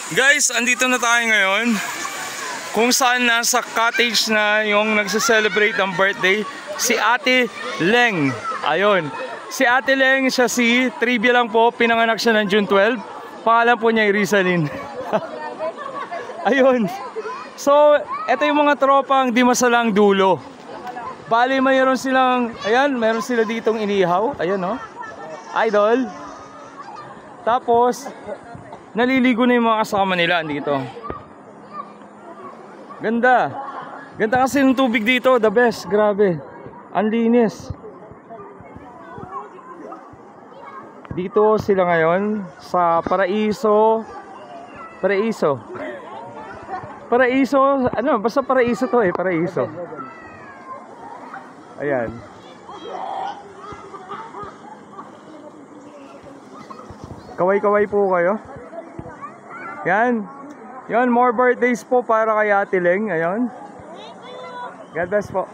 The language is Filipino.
Guys, andito na tayo ngayon kung saan nasa cottage na yung nagse-celebrate ng birthday si Ate Leng. Ayun, si Ate Leng, siya si trivia lang po, pinanganak siya ng June 12. Pangalan po niya ay Rizalyn. Ayun. So, ito yung mga tropang di masalang dulo. Bali, mayroon silang, ayan, mayroon sila ditong inihaw. Ayan, no? Idol. Tapos, naliligo na yung mga kasama nila dito. Ganda. Ganda kasi ng tubig dito. The best. Grabe. Ang linis. Dito sila ngayon sa Paraiso. Paraiso. Paraiso. Ano? Basta Paraiso to eh. Paraiso. Ayan. Kaway-kaway po kayo. Yan. Yan, more birthdays po para kay Ate Leng. Ayun. God bless po.